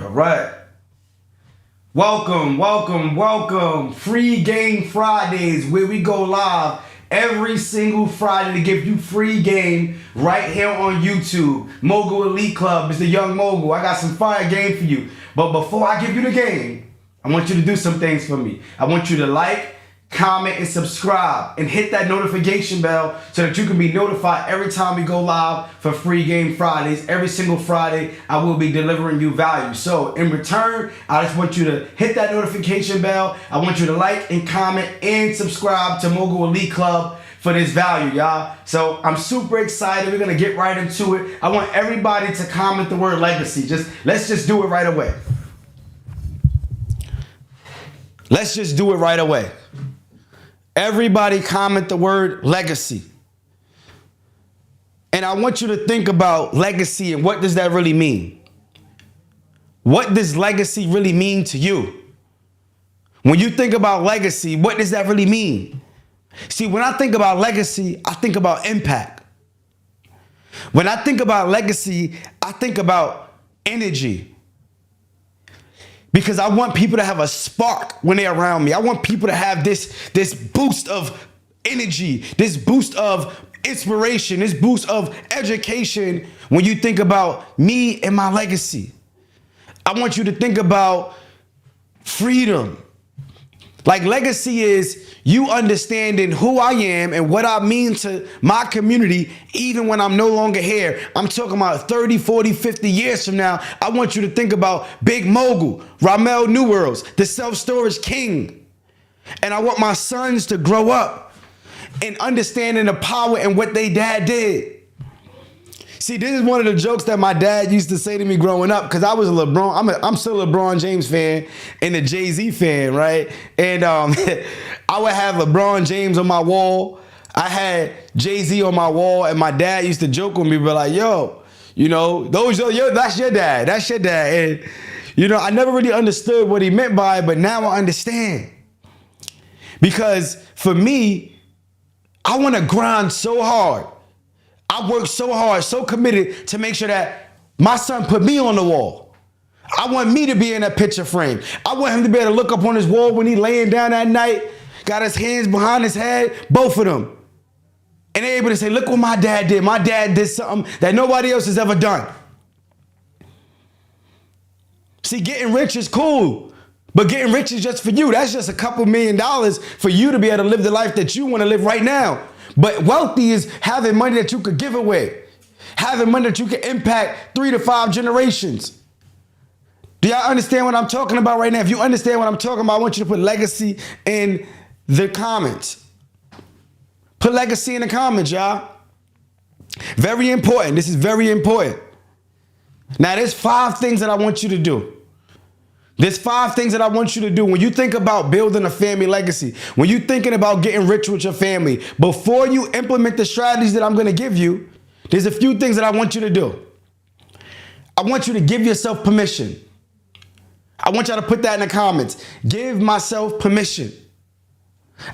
All right. Welcome, welcome, welcome. Free Game Fridays, where we go live every single Friday to give you free game right here on YouTube. Mogul Elite Club is the Young Mogul. I got some fire game for you. But before I give you the game, I want you to do some things for me. I want you to like, comment, and subscribe, and hit that notification bell so that you can be notified every time we go live for Free Game Fridays. Every single Friday, I will be delivering you value. So in return, I just want you to hit that notification bell. I want you to like and comment and subscribe to Mogul Elite Club for this value, y'all. So I'm super excited. We're gonna get right into it. I want everybody to comment the word legacy. Let's just do it right away. Let's just do it right away. Everybody comment the word legacy. And I want you to think about legacy and what does that really mean? What does legacy really mean to you? When you think about legacy, what does that really mean? See, when I think about legacy, I think about impact. When I think about legacy, I think about energy. Because I want people to have a spark when they're around me. I want people to have this boost of energy, this boost of inspiration, this boost of education when you think about me and my legacy. I want you to think about freedom. Like legacy is you understanding who I am and what I mean to my community, even when I'm no longer here. I'm talking about 30, 40, 50 years from now. I want you to think about Big Mogul, Ramel New Worlds, the self-storage king. And I want my sons to grow up and understanding the power and what they dad did. See, this is one of the jokes that my dad used to say to me growing up, because I was a LeBron, I'm still a LeBron James fan and a Jay-Z fan, right? And I would have LeBron James on my wall. I had Jay-Z on my wall, and my dad used to joke with me, but like, yo, you know, that's your dad, that's your dad. And, you know, I never really understood what he meant by it, but now I understand. Because for me, I want to grind so hard. I work so hard, so committed to make sure that my son put me on the wall. I want me to be in that picture frame. I want him to be able to look up on his wall when he's laying down that night, got his hands behind his head, both of them. And they're able to say, look what my dad did. My dad did something that nobody else has ever done. See, getting rich is cool, but getting rich is just for you. That's just a couple $1 million for you to be able to live the life that you want to live right now. But wealthy is having money that you could give away, having money that you can impact 3 to 5 generations. Do y'all understand what I'm talking about right now? If you understand what I'm talking about, I want you to put legacy in the comments. Put legacy in the comments, y'all. Very important. This is very important. Now, there's 5 things that I want you to do. There's 5 things that I want you to do when you think about building a family legacy, when you're thinking about getting rich with your family. Before you implement the strategies that I'm going to give you, there's a few things that I want you to do. I want you to give yourself permission. I want y'all to put that in the comments. Give myself permission.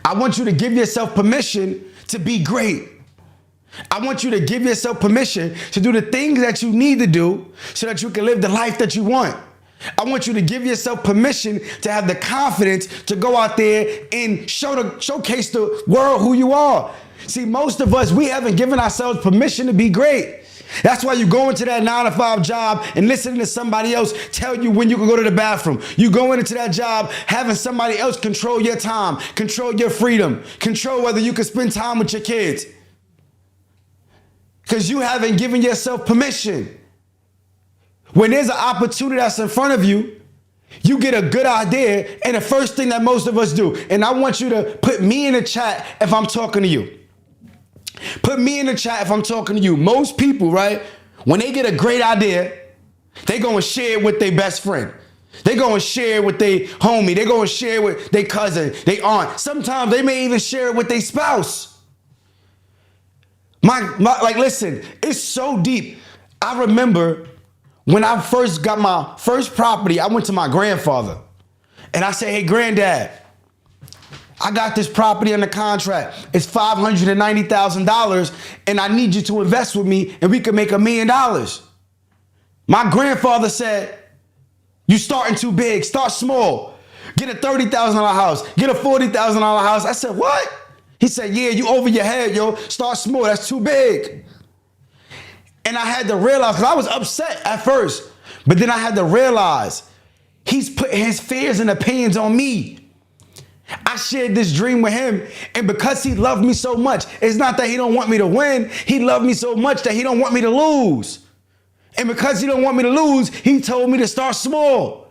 I want you to give yourself permission to be great. I want you to give yourself permission to do the things that you need to do so that you can live the life that you want. I want you to give yourself permission to have the confidence to go out there and showcase the world who you are. See, most of us, we haven't given ourselves permission to be great. That's why you go into that 9-to-5 job and listening to somebody else tell you when you can go to the bathroom. You go into that job having somebody else control your time, control your freedom, control whether you can spend time with your kids. Because you haven't given yourself permission. When there's an opportunity that's in front of you, you get a good idea, and the first thing that most of us do, and I want you to put me in the chat if I'm talking to you. Put me in the chat if I'm talking to you. Most people, right, when they get a great idea, they go and share it with their best friend. They go and share it with their homie. They go and share it with their cousin, their aunt. Sometimes they may even share it with their spouse. Like, listen, it's so deep. I remember when I first got my first property, I went to my grandfather and I said, hey, granddad, I got this property under contract. It's $590,000 and I need you to invest with me and we can make $1 million. My grandfather said, You starting too big. Start small. Get a $30,000 house. Get a $40,000 house. I said, what? He said, yeah, you over your head, yo. Start small. That's too big. And I had to realize, because I was upset at first, but then I had to realize he's putting his fears and opinions on me. I shared this dream with him, and because he loved me so much, it's not that he don't want me to win. He loved me so much that he don't want me to lose. And because he don't want me to lose, he told me to start small.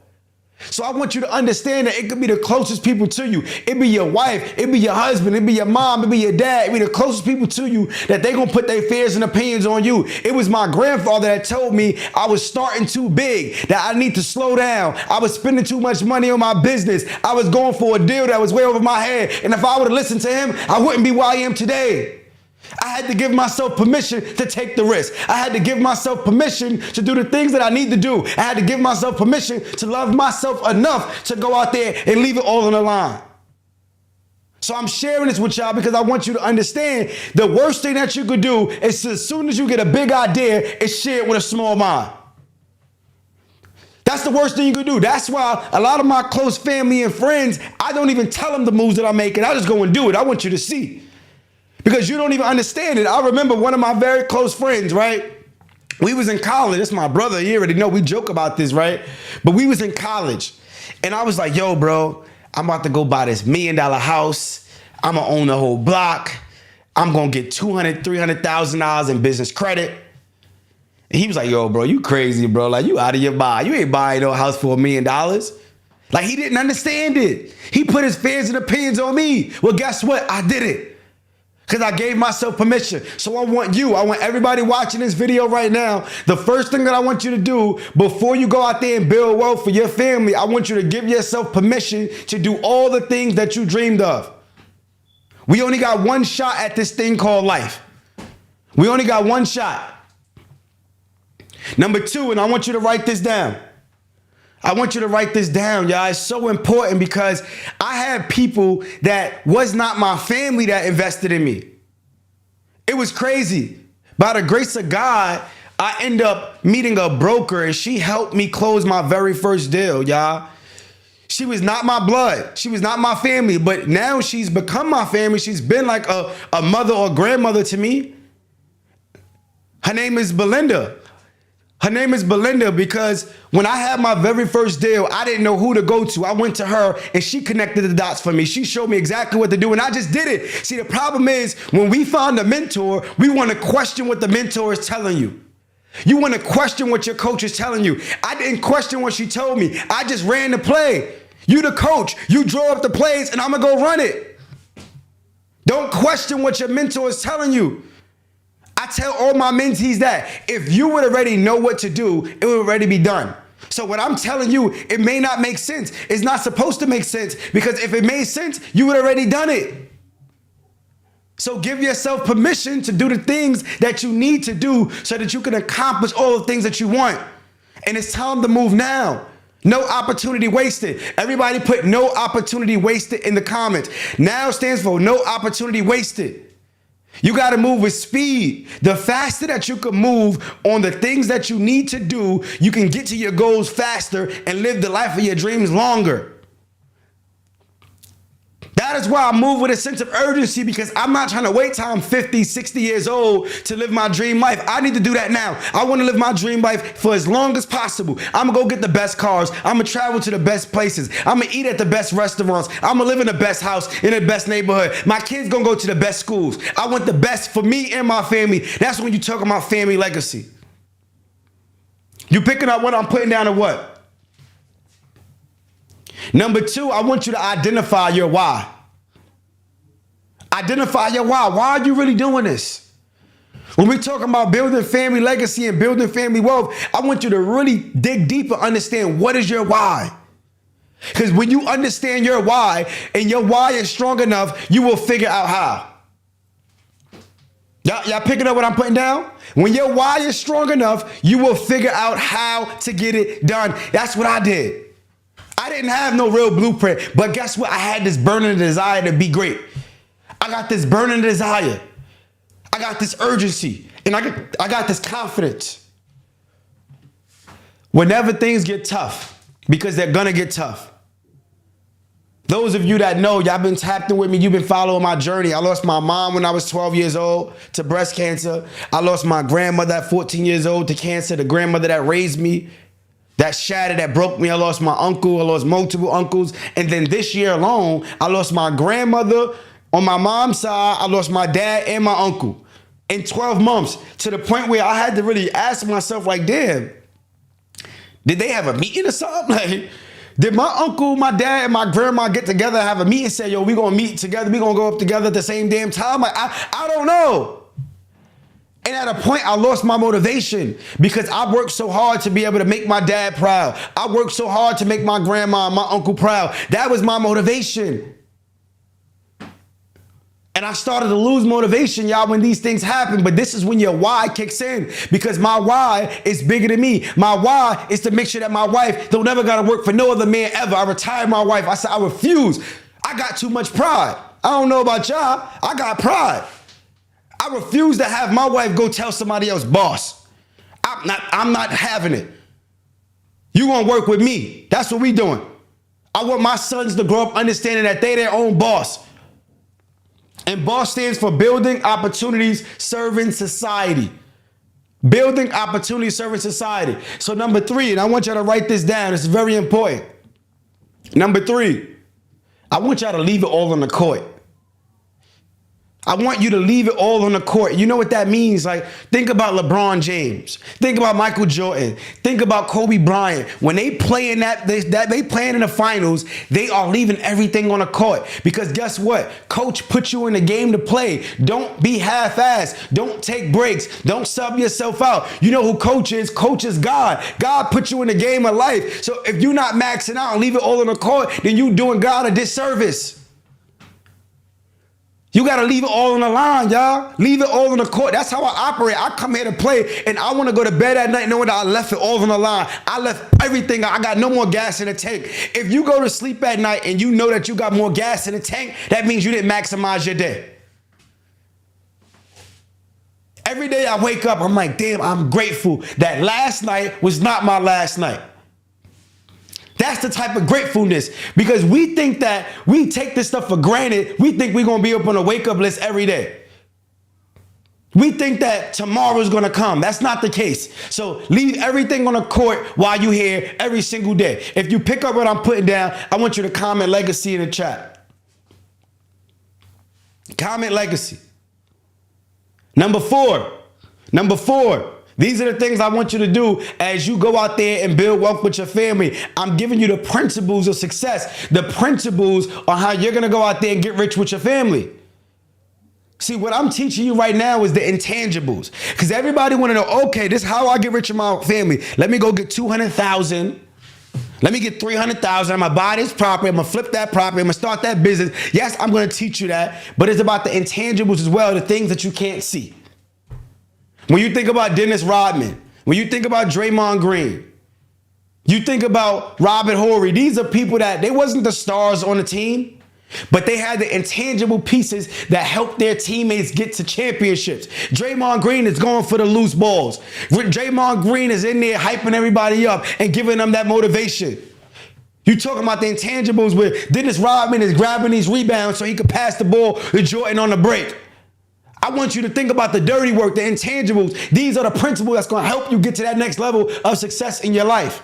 So I want you to understand that it could be the closest people to you. It be your wife, it be your husband, it be your mom, it be your dad, it be the closest people to you that they gonna put their fears and opinions on you. It was my grandfather that told me I was starting too big, that I need to slow down. I was spending too much money on my business. I was going for a deal that was way over my head. And if I would have listened to him, I wouldn't be where I am today. I had to give myself permission to take the risk. I had to give myself permission to do the things that I need to do. I had to give myself permission to love myself enough to go out there and leave it all on the line. So I'm sharing this with y'all because I want you to understand the worst thing that you could do is as soon as you get a big idea, is share it with a small mind. That's the worst thing you could do. That's why a lot of my close family and friends, I don't even tell them the moves that I'm making. I just go and do it. I want you to see. Because you don't even understand it. I remember one of my very close friends, right? We was in college. That's my brother. You already know we joke about this, right? But we was in college. And I was like, yo, bro, I'm about to go buy this $1 million house. I'm going to own the whole block. I'm going to get $200,000, $300,000 in business credit. And he was like, yo, bro, you crazy, bro. Like, you out of your mind. You ain't buying no house for $1 million. Like, he didn't understand it. He put his fears and opinions on me. Well, guess what? I did it. Because I gave myself permission. So I want everybody watching this video right now, the first thing that I want you to do before you go out there and build wealth for your family, I want you to give yourself permission to do all the things that you dreamed of. We only got one shot at this thing called life. We only got one shot. Number two, and I want you to write this down. I want you to write this down, y'all. It's so important because I had people that was not my family that invested in me. It was crazy. By the grace of God, I end up meeting a broker and she helped me close my very first deal, y'all. She was not my blood. She was not my family, but now she's become my family. She's been like a mother or grandmother to me. Her name is Belinda. Her name is Belinda because when I had my very first deal, I didn't know who to go to. I went to her and she connected the dots for me. She showed me exactly what to do and I just did it. See, the problem is when we find a mentor, we want to question what the mentor is telling you. You want to question what your coach is telling you. I didn't question what she told me. I just ran the play. You the coach. You draw up the plays and I'm going to go run it. Don't question what your mentor is telling you. I tell all my mentees that if you would already know what to do, it would already be done. So what I'm telling you, it may not make sense. It's not supposed to make sense because if it made sense, you would already done it. So give yourself permission to do the things that you need to do so that you can accomplish all the things that you want. And it's time to move now. No opportunity wasted. Everybody put no opportunity wasted in the comments. Now stands for no opportunity wasted. You got to move with speed. The faster that you can move on the things that you need to do, you can get to your goals faster and live the life of your dreams longer. That is why I move with a sense of urgency because I'm not trying to wait till I'm 50, 60 years old to live my dream life. I need to do that now. I want to live my dream life for as long as possible. I'm going to go get the best cars. I'm going to travel to the best places. I'm going to eat at the best restaurants. I'm going to live in the best house in the best neighborhood. My kids going to go to the best schools. I want the best for me and my family. That's when you talk about family legacy. You picking up what I'm putting down or what? Number two, I want you to identify your why. Identify your why. Why are you really doing this? When we're talking about building family legacy and building family wealth, I want you to really dig deep and understand what is your why. Because when you understand your why and your why is strong enough, you will figure out how. Y'all picking up what I'm putting down? When your why is strong enough, you will figure out how to get it done. That's what I did. I didn't have no real blueprint, but guess what? I had this burning desire to be great. I got this burning desire. I got this urgency, and I got this confidence. Whenever things get tough, because they're gonna get tough. Those of you that know, y'all been tapped in with me, you've been following my journey. I lost my mom when I was 12 years old to breast cancer. I lost my grandmother at 14 years old to cancer, the grandmother that raised me, that shattered, that broke me. I lost my uncle, I lost multiple uncles. And then this year alone, I lost my grandmother on my mom's side, I lost my dad and my uncle in 12 months, to the point where I had to really ask myself, like, damn, did they have a meeting or something? Like, did my uncle, my dad, and my grandma get together and have a meeting and say, yo, we gonna meet together, we gonna go up together at the same damn time? Like, I don't know. And at a point, I lost my motivation because I worked so hard to be able to make my dad proud. I worked so hard to make my grandma and my uncle proud. That was my motivation. And I started to lose motivation, y'all, when these things happen. But this is when your why kicks in, because my why is bigger than me. My why is to make sure that my wife don't ever gotta work for no other man ever. I retired my wife. I said, I refuse. I got too much pride. I don't know about y'all. I got pride. I refuse to have my wife go tell somebody else, boss. I'm not having it. You gonna work with me. That's what we doing. I want my sons to grow up understanding that they their own boss. And BOSS stands for Building Opportunities Serving Society. Building Opportunities Serving Society. So number 3, and I want y'all to write this down. It's very important. Number 3, I want y'all to leave it all on the court. I want you to leave it all on the court. You know what that means? Like, think about LeBron James. Think about Michael Jordan. Think about Kobe Bryant. When they play in they playing in the finals, they are leaving everything on the court. Because guess what? Coach put you in the game to play. Don't be half-assed. Don't take breaks. Don't sub yourself out. You know who coach is? Coach is God. God put you in the game of life. So if you're not maxing out and leave it all on the court, then you doing God a disservice. You got to leave it all on the line, y'all. Leave it all on the court. That's how I operate. I come here to play, and I want to go to bed at night knowing that I left it all on the line. I left everything. I got no more gas in the tank. If you go to sleep at night and you know that you got more gas in the tank, that means you didn't maximize your day. Every day I wake up, I'm like, damn, I'm grateful that last night was not my last night. That's the type of gratefulness, because we think that we take this stuff for granted. We think we're going to be up on a wake up list every day. We think that tomorrow's going to come. That's not the case. So leave everything on the court while you're here every single day. If you pick up what I'm putting down, I want you to comment legacy in the chat. Comment legacy. Number four. These are the things I want you to do as you go out there and build wealth with your family. I'm giving you the principles of success, the principles on how you're going to go out there and get rich with your family. See, what I'm teaching you right now is the intangibles, because everybody want to know, okay, this is how I get rich in my family. Let me go get 200,000. Let me get 300,000. I'm going to buy this property. I'm going to flip that property. I'm going to start that business. Yes, I'm going to teach you that, but it's about the intangibles as well, the things that you can't see. When you think about Dennis Rodman, when you think about Draymond Green, you think about Robert Horry, these are people that they wasn't the stars on the team, but they had the intangible pieces that helped their teammates get to championships. Draymond Green is going for the loose balls. Draymond Green is in there hyping everybody up and giving them that motivation. You talking about the intangibles where Dennis Rodman is grabbing these rebounds so he could pass the ball to Jordan on the break. I want you to think about the dirty work, the intangibles. These are the principles that's going to help you get to that next level of success in your life.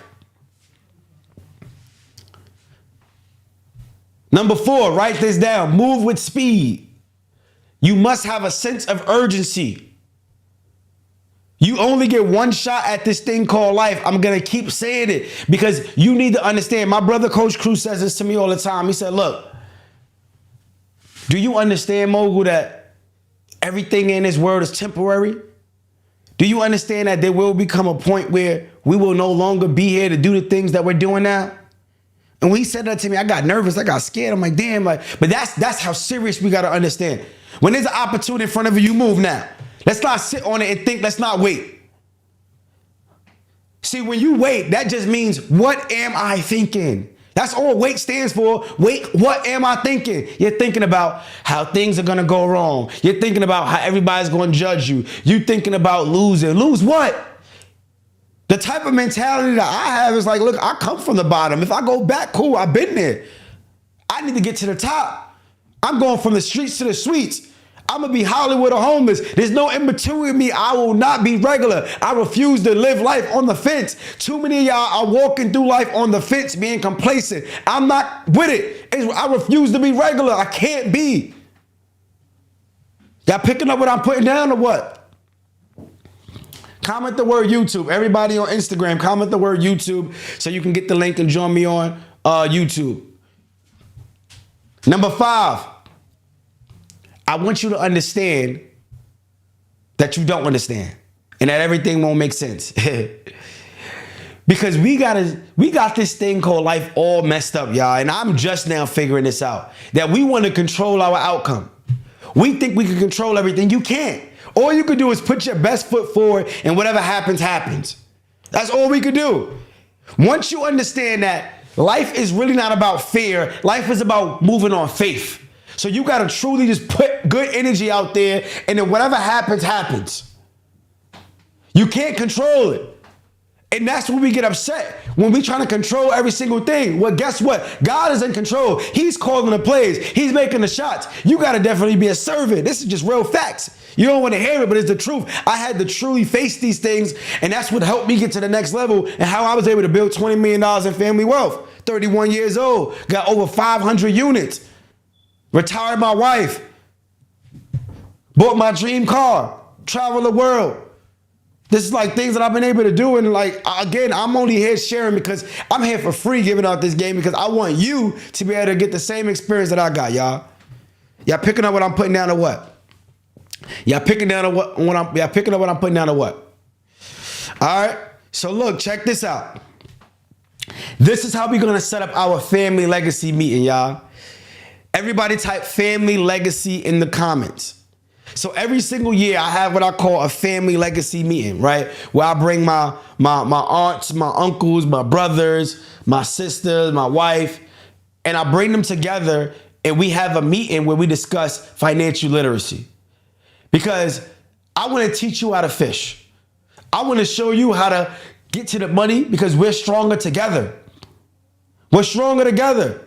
Number 4, write this down. Move with speed. You must have a sense of urgency. You only get one shot at this thing called life. I'm going to keep saying it because you need to understand. My brother, Coach Cruz, says this to me all the time. He said, look, do you understand, Mogul, that everything in this world is temporary? Do you understand that there will become a point where we will no longer be here to do the things that we're doing now? And when he said that to me, I got nervous. I got scared. I'm like, damn, but that's how serious we got to understand. When there's an opportunity in front of you, you move now. Let's not sit on it and think, let's not wait. See, when you wait, that just means, what am I thinking? That's all wait stands for. Wait, what am I thinking? You're thinking about how things are going to go wrong. You're thinking about how everybody's going to judge you. You're thinking about losing. Lose what? The type of mentality that I have is like, look, I come from the bottom. If I go back, cool, I've been there. I need to get to the top. I'm going from the streets to the suites. I'm going to be Hollywood or homeless. There's no in between with me. I will not be regular. I refuse to live life on the fence. Too many of y'all are walking through life on the fence, being complacent. I'm not with it. I refuse to be regular. I can't be. Y'all picking up what I'm putting down or what? Comment the word YouTube. Everybody on Instagram, comment the word YouTube so you can get the link and join me on YouTube. Number 5, I want you to understand that you don't understand and that everything won't make sense. Because we got this thing called life all messed up, y'all. And I'm just now figuring this out, that we want to control our outcome. We think we can control everything. You can't. All you can do is put your best foot forward and whatever happens, happens. That's all we can do. Once you understand that life is really not about fear, life is about moving on faith. So you got to truly just put good energy out there, and then whatever happens, happens. You can't control it. And that's when we get upset, when we trying to control every single thing. Well, guess what? God is in control. He's calling the plays. He's making the shots. You got to definitely be a servant. This is just real facts. You don't want to hear it, but it's the truth. I had to truly face these things, and that's what helped me get to the next level and how I was able to build $20 million in family wealth. 31 years old, got over 500 units, retired my wife, bought my dream car, traveled the world. This is like things that I've been able to do. And like, again, I'm only here sharing because I'm here for free giving out this game because I want you to be able to get the same experience that I got, y'all. Y'all picking up what I'm putting down or what? Y'all picking down what I'm picking up what I'm putting down or what? All right. So look, check this out. This is how we're gonna set up our family legacy meeting, y'all. Everybody type family legacy in the comments. So every single year I have what I call a family legacy meeting, right? Where I bring my aunts, my uncles, my brothers, my sisters, my wife, and I bring them together and we have a meeting where we discuss financial literacy. Because I want to teach you how to fish. I want to show you how to get to the money because we're stronger together. We're stronger together.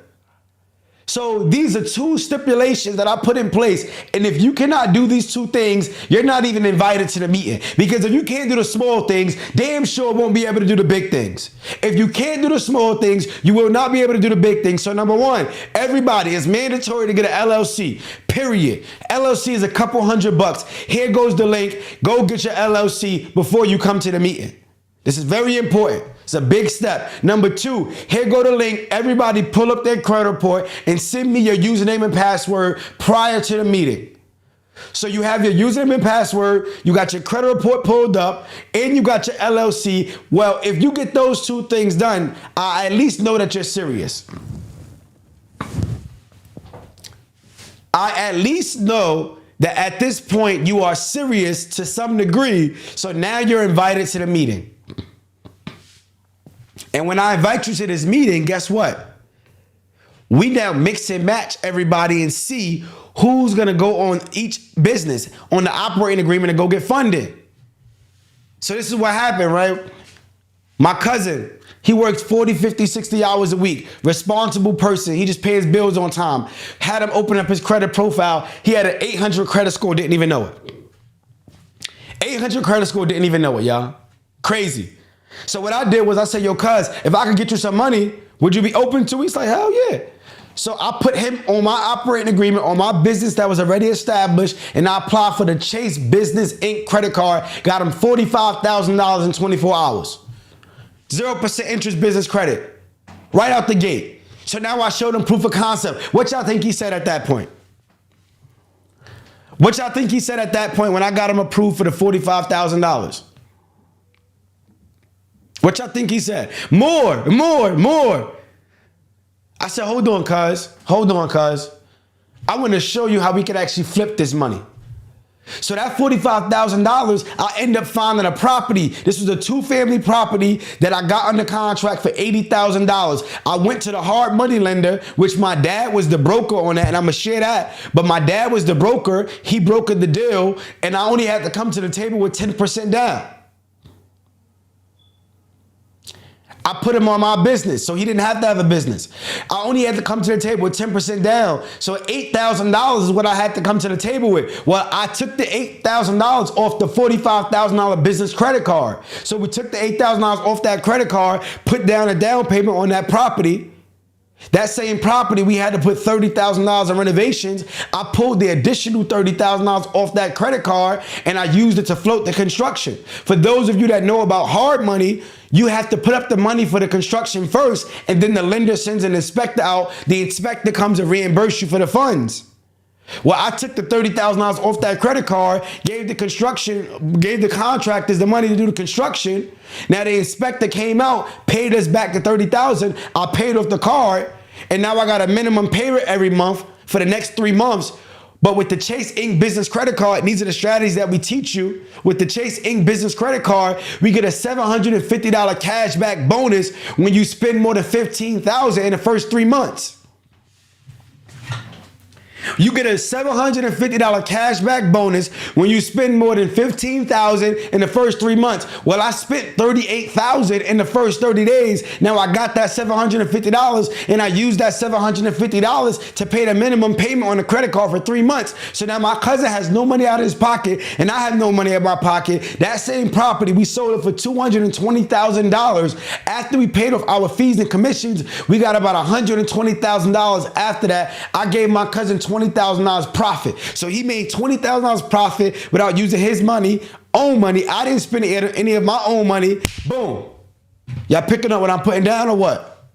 So these are 2 stipulations that I put in place. And if you cannot do these 2 things, you're not even invited to the meeting. Because if you can't do the small things, damn sure won't be able to do the big things. If you can't do the small things, you will not be able to do the big things. So number 1, everybody, it's mandatory to get an LLC, period. LLC is a couple $100. Here goes the link. Go get your LLC before you come to the meeting. This is very important. It's a big step. Number 2, here go the link. Everybody pull up their credit report and send me your username and password prior to the meeting. So you have your username and password, you got your credit report pulled up, and you got your LLC. Well, if you get those 2 things done, I at least know that you're serious. I at least know that at this point you are serious to some degree. So now you're invited to the meeting. And when I invite you to this meeting, guess what? We now mix and match everybody and see who's going to go on each business on the operating agreement and go get funded. So this is what happened, right? My cousin, he works 40, 50, 60 hours a week. Responsible person. He just pays bills on time. Had him open up his credit profile. He had an 800 credit score, didn't even know it. 800 credit score, didn't even know it, y'all. Crazy. So what I did was I said, yo, cuz, if I could get you some money, would you be open to it? He's like, hell yeah. So I put him on my operating agreement on my business that was already established, and I applied for the Chase Business Inc. credit card, got him $45,000 in 24 hours. 0% interest business credit, right out the gate. So now I showed him proof of concept. What y'all think he said at that point? What y'all think he said at that point when I got him approved for the $45,000? What y'all think he said? More. I said, hold on, cuz. I want to show you how we could actually flip this money. So that $45,000, I end up finding a property. This was a 2-family property that I got under contract for $80,000. I went to the hard money lender, which my dad was the broker on that, and I'm going to share that. But my dad was the broker. He brokered the deal, and I only had to come to the table with 10% down. I put him on my business, so he didn't have to have a business. I only had to come to the table with 10% down. So $8,000 is what I had to come to the table with. Well, I took the $8,000 off the $45,000 business credit card. So we took the $8,000 off that credit card, put down a down payment on that property. That same property, we had to put $30,000 in renovations. I pulled the additional $30,000 off that credit card and I used it to float the construction. For those of you that know about hard money, you have to put up the money for the construction first, and then the lender sends an inspector out. The inspector comes and reimburse you for the funds. Well, I took the $30,000 off that credit card, gave the contractors the money to do the construction. Now the inspector came out, paid us back the $30,000. I paid off the card, and now I got a minimum payment every month for the next 3 months. But with the Chase Inc. business credit card, and these are the strategies that we teach you. With the Chase Inc. business credit card, we get a $750 cashback bonus when you spend more than $15,000 in the first 3 months. You get a $750 cashback bonus when you spend more than $15,000 in the first 3 months. Well, I spent $38,000 in the first 30 days. Now I got that $750 and I used that $750 to pay the minimum payment on the credit card for 3 months. So now my cousin has no money out of his pocket and I have no money in my pocket. That same property, we sold it for $220,000. After we paid off our fees and commissions, we got about $120,000 after that. I gave my cousin $20,000 profit. So he made $20,000 profit without using his money, own money. I didn't spend any of my own money. Boom. Y'all picking up what I'm putting down or what?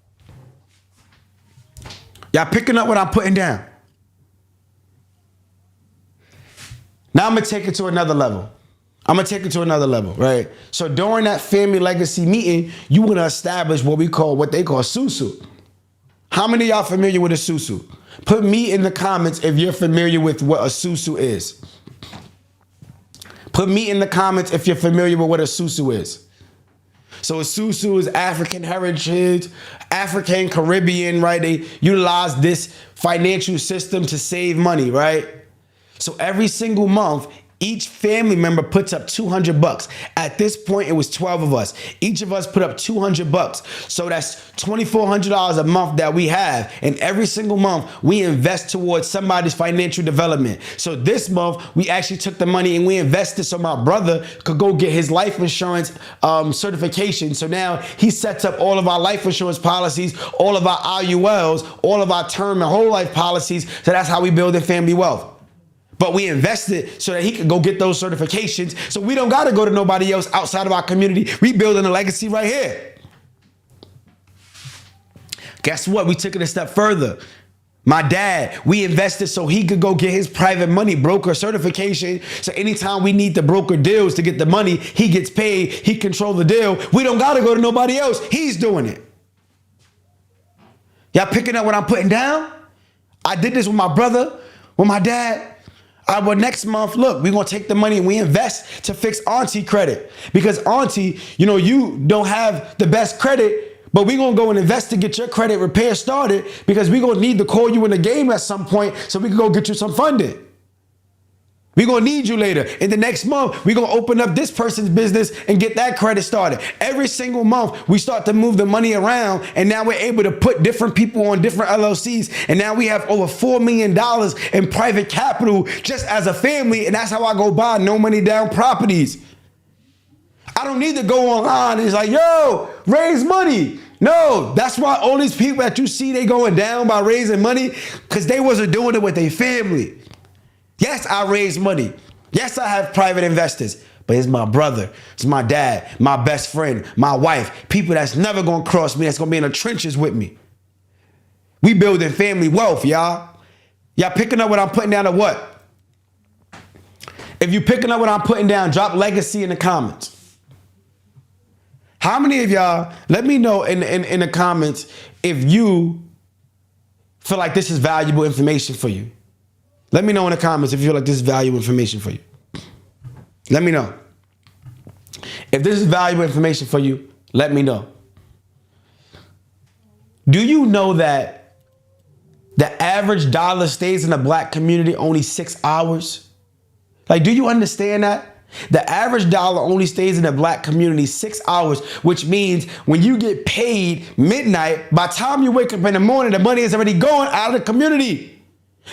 Y'all picking up what I'm putting down? Now I'm going to take it to another level. Right? So during that family legacy meeting, you want to establish what they call susu. How many of y'all familiar with a susu? Put me in the comments if you're familiar with what a susu is. Put me in the comments if you're familiar with what a susu is. So a susu is African heritage, African, Caribbean, right? They utilize this financial system to save money, right? So every single month, each family member puts up $200. At this point, it was 12 of us. Each of us put up $200. So that's $2,400 a month that we have. And every single month, we invest towards somebody's financial development. So this month, we actually took the money and we invested so my brother could go get his life insurance certification. So now he sets up all of our life insurance policies, all of our IULs, all of our term and whole life policies. So that's how we build a family wealth. But we invested so that he could go get those certifications. So we don't got to go to nobody else outside of our community. We building a legacy right here. Guess what? We took it a step further. My dad, we invested so he could go get his private money broker certification. So anytime we need to broker deals to get the money, he gets paid. He controls the deal. We don't got to go to nobody else. He's doing it. Y'all picking up what I'm putting down? I did this with my brother, with my dad. Well, next month, look, we're going to take the money and we invest to fix auntie credit. Because auntie, you don't have the best credit, but we're going to go and invest to get your credit repair started because we're going to need to call you in the game at some point so we can go get you some funding. We're going to need you later. In the next month, we're going to open up this person's business and get that credit started. Every single month, we start to move the money around, and now we're able to put different people on different LLCs, and now we have over $4 million in private capital just as a family, and that's how I go buy no money down properties. I don't need to go online and it's like, yo, raise money. No, that's why all these people that you see, they going down by raising money because they wasn't doing it with their family. Yes, I raise money. Yes, I have private investors, but it's my brother, it's my dad, my best friend, my wife, people that's never going to cross me, that's going to be in the trenches with me. We building family wealth, y'all. Y'all picking up what I'm putting down or what? If you picking up what I'm putting down, drop legacy in the comments. How many of y'all, let me know in the comments if you feel like this is valuable information for you. Let me know in the comments if you feel like this is valuable information for you. Let me know. If this is valuable information for you, let me know. Do you know that the average dollar stays in the black community only 6 hours? Like, do you understand that? The average dollar only stays in the black community 6 hours, which means when you get paid midnight, by the time you wake up in the morning, the money is already going out of the community.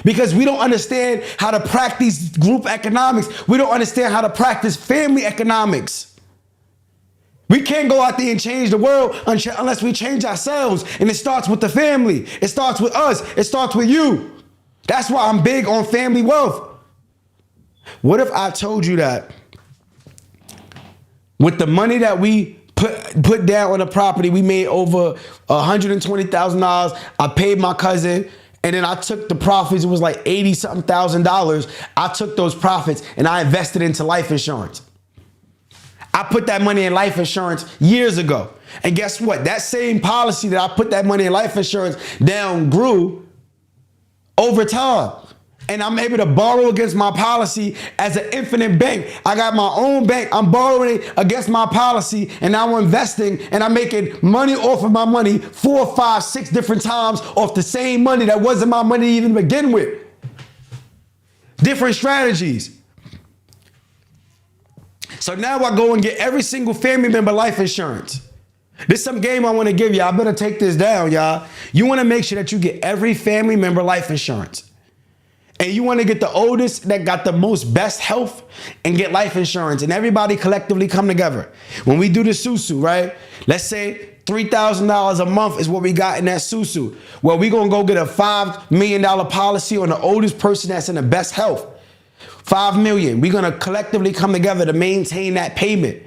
Because we don't understand how to practice group economics. We don't understand how to practice family economics. We can't go out there and change the world unless we change ourselves. And it starts with the family. It starts with us. It starts with you. That's why I'm big on family wealth. What if I told you that with the money that we put down on the property, we made over $120,000. I paid my cousin, and then I took the profits. It was like $80-something thousand. I took those profits and I invested into life insurance. I put that money in life insurance years ago. And guess what? That same policy that I put that money in life insurance down grew over time. And I'm able to borrow against my policy as an infinite bank. I got my own bank. I'm borrowing against my policy, and now I'm investing, and I'm making money off of my money 4, 5, 6 different times off the same money that wasn't my money to even begin with. Different strategies. So now I go and get every single family member life insurance. This is some game I want to give you. I better take this down, y'all. You want to make sure that you get every family member life insurance. And you want to get the oldest that got the most best health and get life insurance. And everybody collectively come together. When we do the susu, right? Let's say $3,000 a month is what we got in that susu. Well, we're going to go get a $5 million policy on the oldest person that's in the best health. $5 million. We're going to collectively come together to maintain that payment.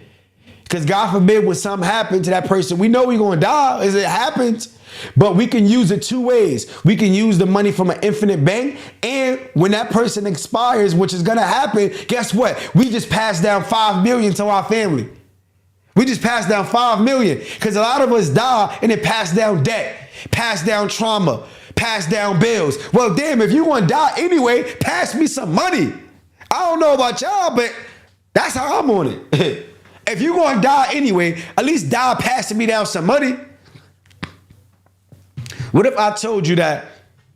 Because God forbid when something happens to that person, we know we're going to die as it happens. But we can use it 2 ways. We can use the money from an infinite bank, and when that person expires, which is going to happen, guess what? We just passed down $5 million to our family. We just passed down $5 million because a lot of us die and it passed down debt, passed down trauma, passed down bills. Well, damn, if you want to die anyway, pass me some money. I don't know about y'all, but that's how I'm on it. If you're going to die anyway, at least die passing me down some money. What if I told you that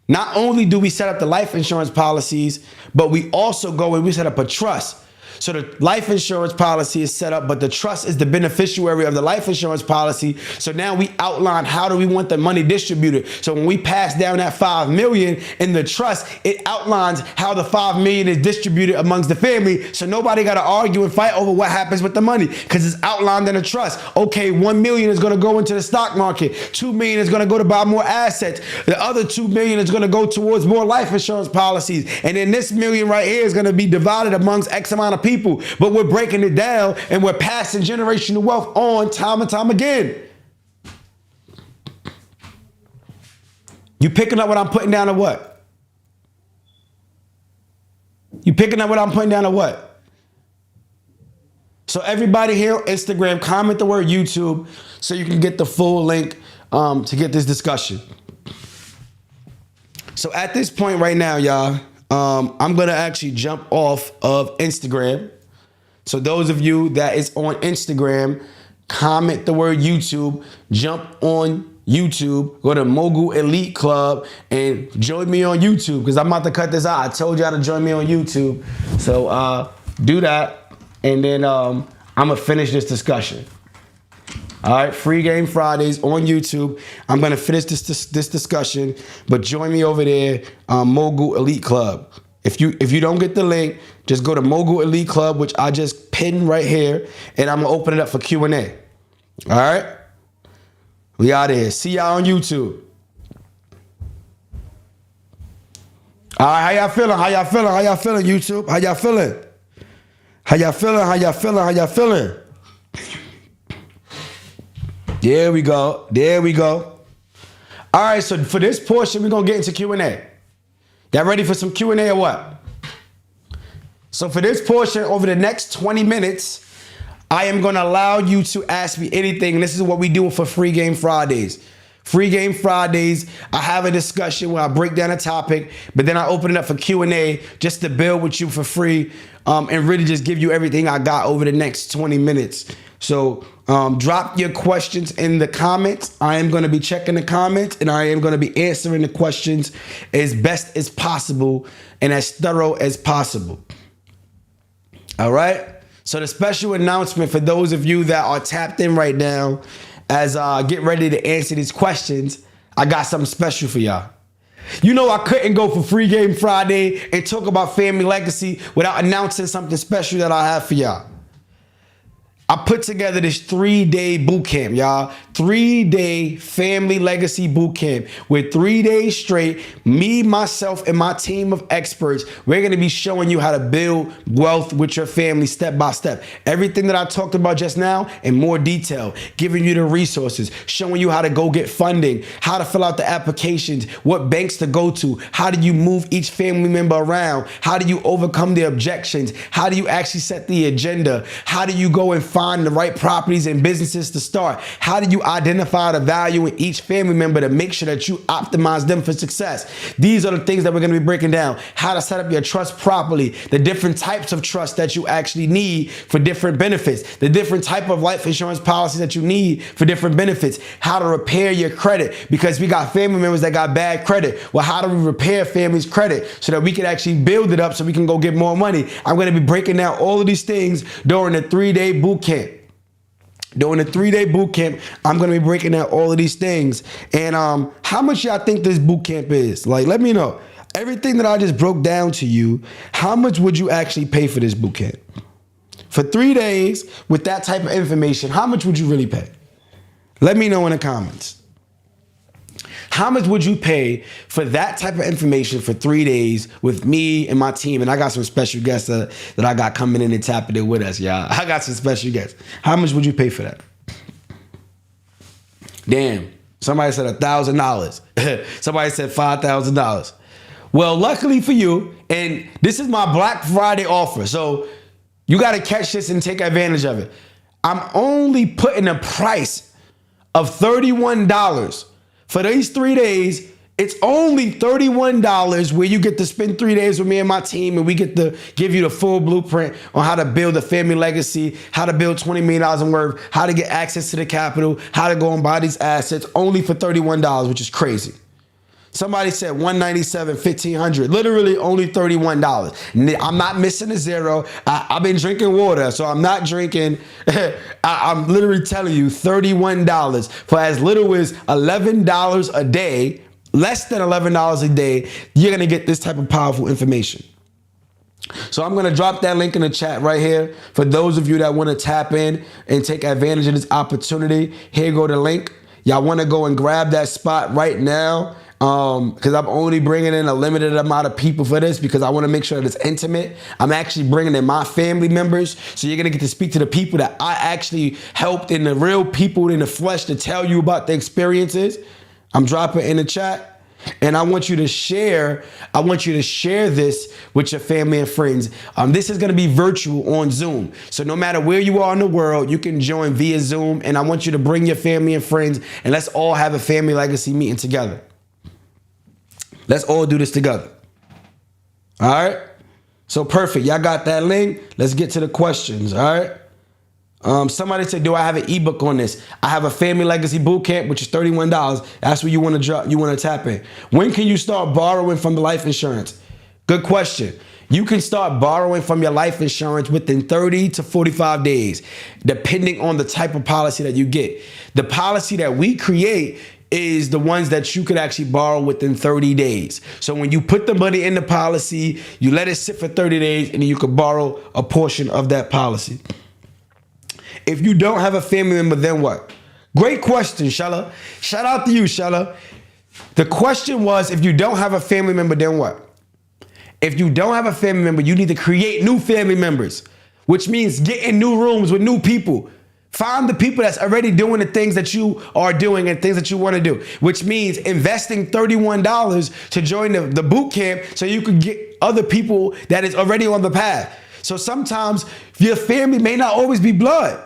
not only do we set up the life insurance policies, but we also go and we set up a trust. So the life insurance policy is set up, but the trust is the beneficiary of the life insurance policy. So now we outline how do we want the money distributed. So when we pass down that $5 million in the trust, it outlines how the $5 million is distributed amongst the family. So nobody got to argue and fight over what happens with the money because it's outlined in the trust. Okay, $1 million is going to go into the stock market. $2 million is going to go to buy more assets. The other $2 million is going to go towards more life insurance policies. And then this million right here is going to be divided amongst X amount of people, but we're breaking it down and we're passing generational wealth on time and time again. You picking up what I'm putting down or what? You picking up what I'm putting down or what? So everybody here on Instagram, comment the word YouTube so you can get the full link to get this discussion. So at this point right now, y'all, I'm going to actually jump off of Instagram. So those of you that is on Instagram, comment the word YouTube, jump on YouTube, go to Mogul Elite Club and join me on YouTube because I'm about to cut this out. I told y'all to join me on YouTube. So do that. And then I'm going to finish this discussion. All right, Free Game Fridays on YouTube. I'm going to finish this discussion, but join me over there, Mogul Elite Club. If you don't get the link, just go to Mogul Elite Club, which I just pinned right here, and I'm going to open it up for Q&A. All right? We out here. See y'all on YouTube. All right, how y'all feeling? How y'all feeling? How y'all feeling, YouTube? How y'all feeling? How y'all feeling? How y'all feeling? How y'all feeling? There we go. There we go. All right, so for this portion, we're going to get into Q&A. Y'all ready for some Q&A or what? So for this portion, over the next 20 minutes, I am going to allow you to ask me anything. And this is what we do for Free Game Fridays. Free Game Fridays, I have a discussion where I break down a topic, but then I open it up for Q&A just to build with you for free and really just give you everything I got over the next 20 minutes. So drop your questions in the comments. I am going to be checking the comments and I am going to be answering the questions as best as possible and as thorough as possible. All right. So the special announcement for those of you that are tapped in right now as get ready to answer these questions, I got something special for y'all. You know I couldn't go for Free Game Friday and talk about family legacy without announcing something special that I have for y'all. I put together this 3-day boot camp, y'all. 3-day family legacy boot camp with 3 days straight. Me, myself, and my team of experts, we're going to be showing you how to build wealth with your family step by step. Everything that I talked about just now in more detail, giving you the resources, showing you how to go get funding, how to fill out the applications, what banks to go to, how do you move each family member around, how do you overcome the objections, how do you actually set the agenda, how do you go and find the right properties and businesses to start? How do you identify the value in each family member to make sure that you optimize them for success? These are the things that we're going to be breaking down. How to set up your trust properly, the different types of trust that you actually need for different benefits, the different type of life insurance policies that you need for different benefits, how to repair your credit, because we got family members that got bad credit. Well, how do we repair family's credit so that we can actually build it up so we can go get more money? I'm going to be breaking down all of these things during the 3-day boot camp. During the 3-day boot camp, I'm going to be breaking down all of these things. And how much y'all think this boot camp is? Like, let me know. Everything that I just broke down to you, how much would you actually pay for this boot camp? For 3 days with that type of information, how much would you really pay? Let me know in the comments. How much would you pay for that type of information for 3 days with me and my team? And I got some special guests that I got coming in and tapping it with us, y'all. I got some special guests. How much would you pay for that? Damn. Somebody said $1,000. Somebody said $5,000. Well, luckily for you, and this is my Black Friday offer, so you got to catch this and take advantage of it. I'm only putting a price of $31. For these 3 days, it's only $31 where you get to spend 3 days with me and my team, and we get to give you the full blueprint on how to build a family legacy, how to build $20 million in worth, how to get access to the capital, how to go and buy these assets, only for $31, which is crazy. Somebody said $197, $1,500, literally only $31. I'm not missing a zero. I've been drinking water, so I'm not drinking. I'm literally telling you $31 for as little as $11 a day, less than $11 a day, you're going to get this type of powerful information. So I'm going to drop that link in the chat right here for those of you that want to tap in and take advantage of this opportunity. Here go the link. Y'all want to go and grab that spot right now. Because I'm only bringing in a limited amount of people for this because I want to make sure that it's intimate. I'm actually bringing in my family members. So you're going to get to speak to the people that I actually helped, in the real people in the flesh, to tell you about the experiences. I'm dropping in the chat. And I want you to share. I want you to share this with your family and friends. This is going to be virtual on Zoom. So no matter where you are in the world, you can join via Zoom. And I want you to bring your family and friends, and let's all have a family legacy meeting together. Let's all do this together. All right? So perfect. Y'all got that link? Let's get to the questions. All right? Somebody said, do I have an ebook on this? I have a family legacy boot camp, which is $31. That's where you want to drop. You want to tap in. When can you start borrowing from the life insurance? Good question. You can start borrowing from your life insurance within 30 to 45 days, depending on the type of policy that you get. The policy that we create is the ones that you could actually borrow within 30 days. So when you put the money in the policy, you let it sit for 30 days, and then you could borrow a portion of that policy. If you don't have a family member, then what? Great question, Shella. Shout out to you, Shella. The question was, if you don't have a family member, then what? If you don't have a family member, you need to create new family members, which means get in new rooms with new people. Find the people that's already doing the things that you are doing and things that you want to do, which means investing $31 to join the boot camp so you can get other people that is already on the path. So sometimes your family may not always be blood.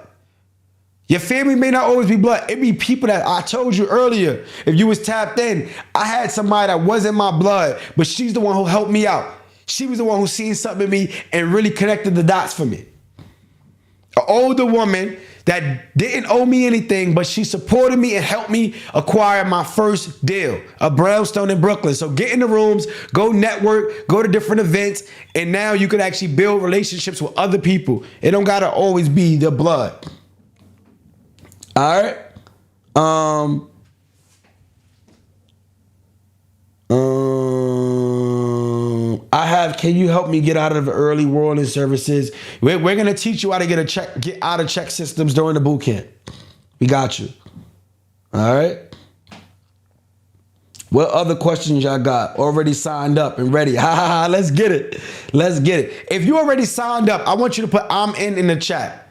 Your family may not always be blood. It be people that I told you earlier. If you was tapped in, I had somebody that wasn't my blood, but she's the one who helped me out. She was the one who seen something in me and really connected the dots for me. An older woman that didn't owe me anything, but she supported me and helped me acquire my first deal, a brownstone in Brooklyn. So get in the rooms, go network, go to different events, and now you can actually build relationships with other people. It don't gotta always be the blood. All right. Can you help me get out of the early warning services? We're going to teach you how to get out of check systems during the boot camp. We got you. All right. What other questions y'all got? Already signed up and ready. Ha ha ha. Let's get it. Let's get it. If you already signed up, I want you to put I'm in the chat.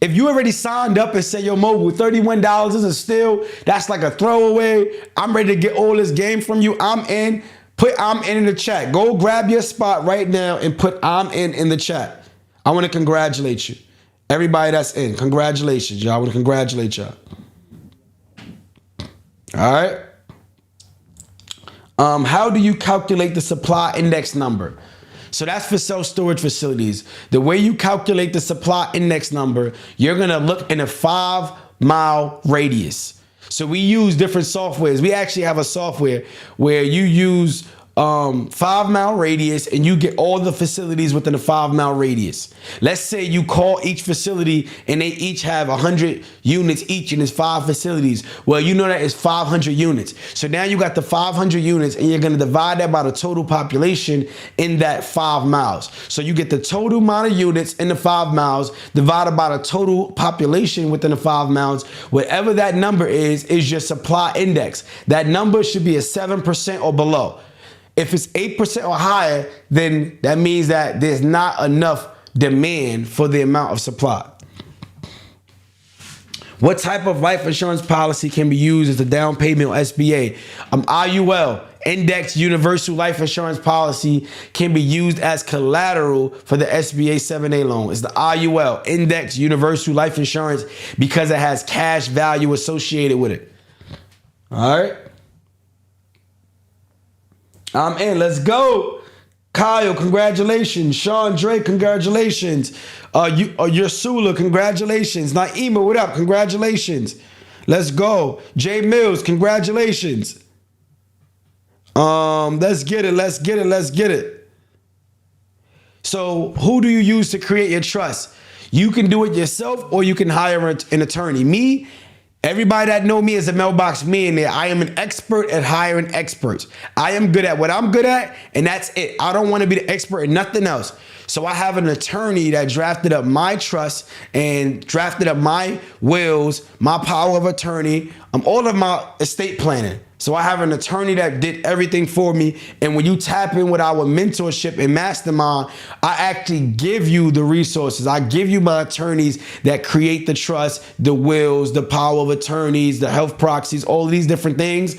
If you already signed up and said, yo, Mobile, $31 isn't still, that's like a throwaway. I'm ready to get all this game from you. I'm in. Put I'm in the chat. Go grab your spot right now and put I'm in the chat. I want to congratulate you. Everybody that's in, congratulations, y'all. I want to congratulate y'all. All right. How do you calculate the supply index number? So that's for self-storage facilities. The way you calculate the supply index number, you're going to look in a 5-mile radius. So we use different softwares. We actually have a software where you use 5-mile radius and you get all the facilities within a 5-mile radius. Let's say you call each facility and they each have 100 units each and it's 5 facilities. Well, you know that it's 500 units. So now you got the 500 units and you're going to divide that by the total population in that 5 miles. So you get the total amount of units in the 5 miles divided by the total population within the 5 miles. Whatever that number is your supply index. That number should be a 7% or below. If it's 8% or higher, then that means that there's not enough demand for the amount of supply. What type of life insurance policy can be used as a down payment on SBA? IUL, Index Universal Life Insurance Policy, can be used as collateral for the SBA 7A loan. It's the IUL, Index Universal Life Insurance, because it has cash value associated with it. All right. I'm in. Let's go. Kyle, congratulations. Sean Drake, congratulations. Ursula, congratulations. Naima, what up? Congratulations. Let's go. Jay Mills, congratulations. Let's get it. Let's get it. Let's get it. So who do you use to create your trust? You can do it yourself or you can hire an attorney. Me, everybody that know me as a mailbox millionaire, I am an expert at hiring experts. I am good at what I'm good at, and that's it. I don't want to be the expert in nothing else. So I have an attorney that drafted up my trust and drafted up my wills, my power of attorney, all of my estate planning. So I have an attorney that did everything for me. And when you tap in with our mentorship and mastermind, I actually give you the resources. I give you my attorneys that create the trust, the wills, the power of attorneys, the health proxies, all of these different things.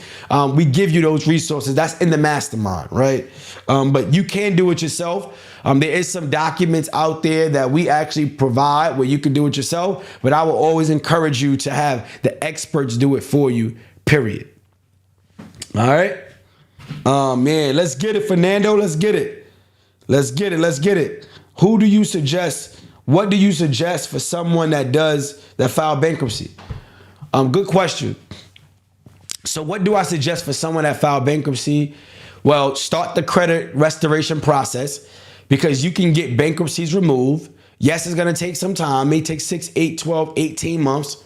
We give you those resources. That's in the mastermind, right? But you can do it yourself. There is some documents out there that we actually provide where you can do it yourself. But I will always encourage you to have the experts do it for you, period. All right. Man, let's get it, Fernando. Let's get it. Let's get it. Let's get it. Who do you suggest? What do you suggest for someone that filed bankruptcy? Good question. So what do I suggest for someone that filed bankruptcy? Well, start the credit restoration process because you can get bankruptcies removed. Yes, it's going to take some time. It may take 6, 8, 12, 18 months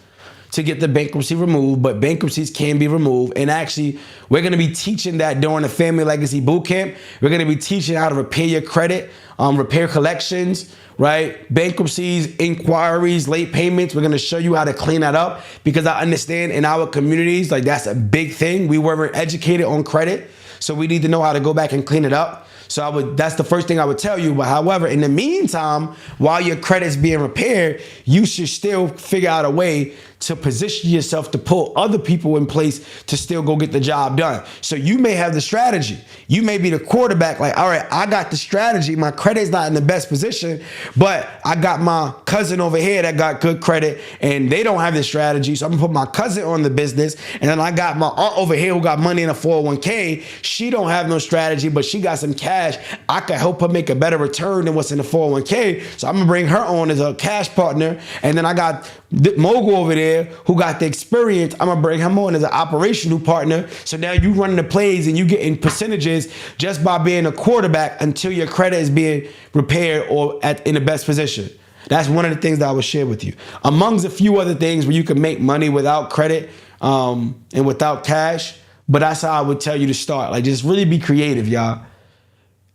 to get the bankruptcy removed, but bankruptcies can be removed. And actually, we're going to be teaching that during the Family Legacy Bootcamp. We're going to be teaching how to repair your credit, repair collections, right? Bankruptcies, inquiries, late payments. We're going to show you how to clean that up because I understand in our communities, like that's a big thing. We weren't educated on credit, so we need to know how to go back and clean it up. So that's the first thing I would tell you. But however, in the meantime, while your credit's being repaired, you should still figure out a way to position yourself to pull other people in place to still go get the job done. So you may have the strategy. You may be the quarterback, like, all right, I got the strategy. My credit's not in the best position, but I got my cousin over here that got good credit and they don't have the strategy. So I'm gonna put my cousin on the business. And then I got my aunt over here who got money in a 401k. She don't have no strategy, but she got some cash. I could help her make a better return than what's in the 401k. So I'm gonna bring her on as a cash partner. And then I got Mogul over there who got the experience. I'm gonna bring him on as an operational partner. So now you running the plays and you getting percentages just by being a quarterback until your credit is being repaired or in the best position. That's one of the things that I would share with you. Amongst a few other things where you can make money without credit and without cash. But that's how I would tell you to start. Like, just really be creative, y'all.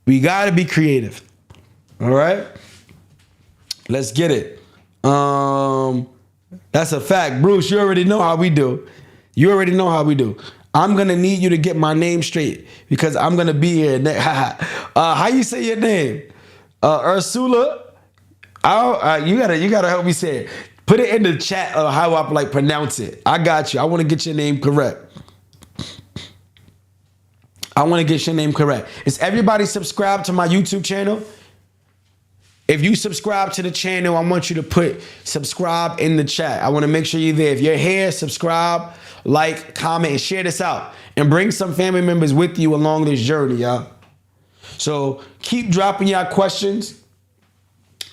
We gotta be creative. All right? Let's get it. That's a fact. Bruce, you already know how we do. You already know how we do. I'm going to need you to get my name straight because I'm going to be here. How you say your name? Ursula? You gotta help me say it. Put it in the chat how I like pronounce it. I got you. I want to get your name correct. Is everybody subscribed to my YouTube channel? If you subscribe to the channel, I want you to put subscribe in the chat. I want to make sure you're there. If you're here, subscribe, like, comment, and share this out. And bring some family members with you along this journey, y'all. So keep dropping y'all questions.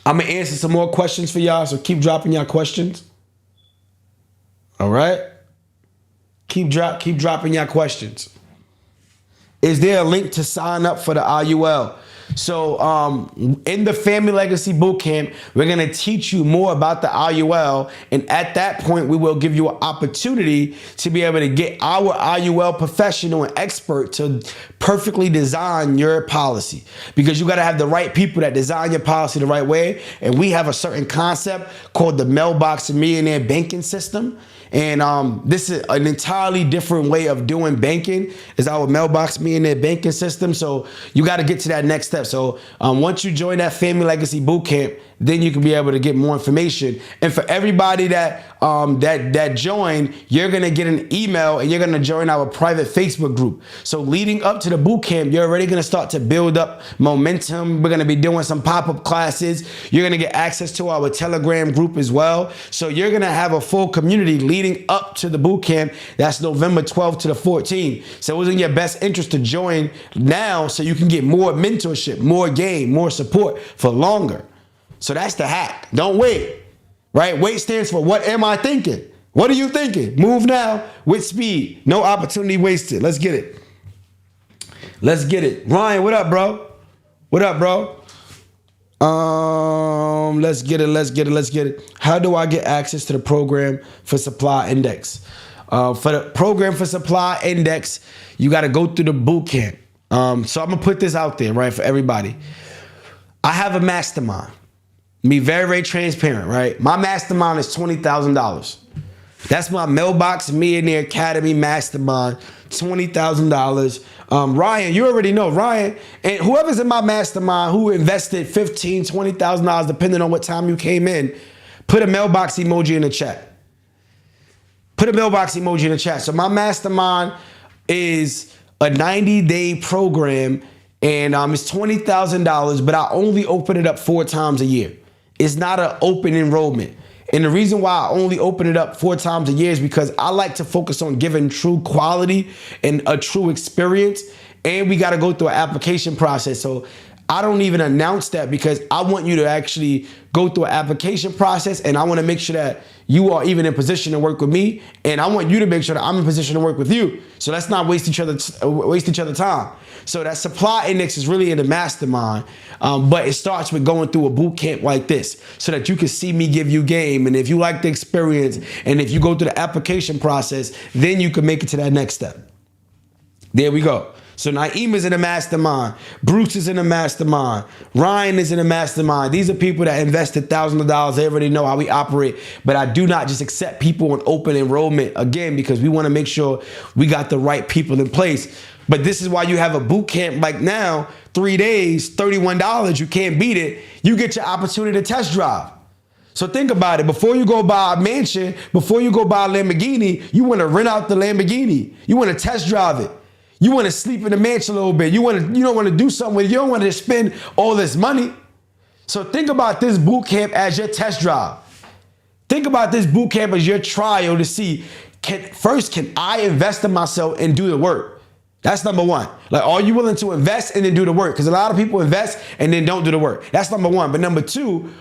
I'm going to answer some more questions for y'all, so keep dropping y'all questions. All right? Keep dropping y'all questions. Is there a link to sign up for the IUL? So in the Family Legacy Bootcamp, we're going to teach you more about the IUL. And at that point, we will give you an opportunity to be able to get our IUL professional and expert to perfectly design your policy. Because you got to have the right people that design your policy the right way. And we have a certain concept called the Mailbox Millionaire Banking System. And this is an entirely different way of doing banking, is our Mailbox Millionaire Banking System. So you got to get to that next step. So once you join that Family Legacy Bootcamp, then you can be able to get more information. And for everybody that joined, you're gonna get an email and you're gonna join our private Facebook group. So leading up to the bootcamp, you're already gonna start to build up momentum. We're gonna be doing some pop-up classes. You're gonna get access to our Telegram group as well. So you're gonna have a full community leading up to the bootcamp. That's November 12th to the 14th. So it was in your best interest to join now so you can get more mentorship, more game, more support for longer. So that's the hack. Don't wait, right? Wait stands for what am I thinking? What are you thinking? Move now with speed. No opportunity wasted. Let's get it. Let's get it. Ryan, what up, bro? What up, bro? Let's get it. How do I get access to the program for Supply Index? For the program for Supply Index, you got to go through the boot camp. So I'm going to put this out there, right, for everybody. I have a mastermind. Be very, very transparent, right? My mastermind is $20,000. That's my Mailbox Millionaire Academy mastermind, $20,000. Ryan, you already know, Ryan, and whoever's in my mastermind who invested $15,000, $20,000, depending on what time you came in, put a mailbox emoji in the chat. Put a mailbox emoji in the chat. So my mastermind is a 90-day program, and it's $20,000, but I only open it up 4 times a year. It's not an open enrollment. And the reason why I only open it up 4 times a year is because I like to focus on giving true quality and a true experience. And we got to go through an application process. So I don't even announce that because I want you to actually go through an application process, and I want to make sure that you are even in position to work with me, and I want you to make sure that I'm in position to work with you. So let's not waste each other time. So that supply index is really in the mastermind, but it starts with going through a boot camp like this so that you can see me give you game. And if you like the experience and if you go through the application process, then you can make it to that next step. There we go. So Naeem is in the mastermind. Bruce is in the mastermind. Ryan is in the mastermind. These are people that invested thousands of dollars. They already know how we operate. But I do not just accept people on open enrollment, again, because we want to make sure we got the right people in place. But this is why you have a boot camp like now, 3 days, $31. You can't beat it. You get your opportunity to test drive. So think about it. Before you go buy a mansion, before you go buy a Lamborghini, you want to rent out the Lamborghini. You want to test drive it. You want to sleep in the mansion a little bit. You don't want to do something with it. You don't want to spend all this money. So think about this boot camp as your test drive. Think about this boot camp as your trial to see, can I invest in myself and do the work? That's number one. Like, are you willing to invest and then do the work? Because a lot of people invest and then don't do the work. That's number one. But number two,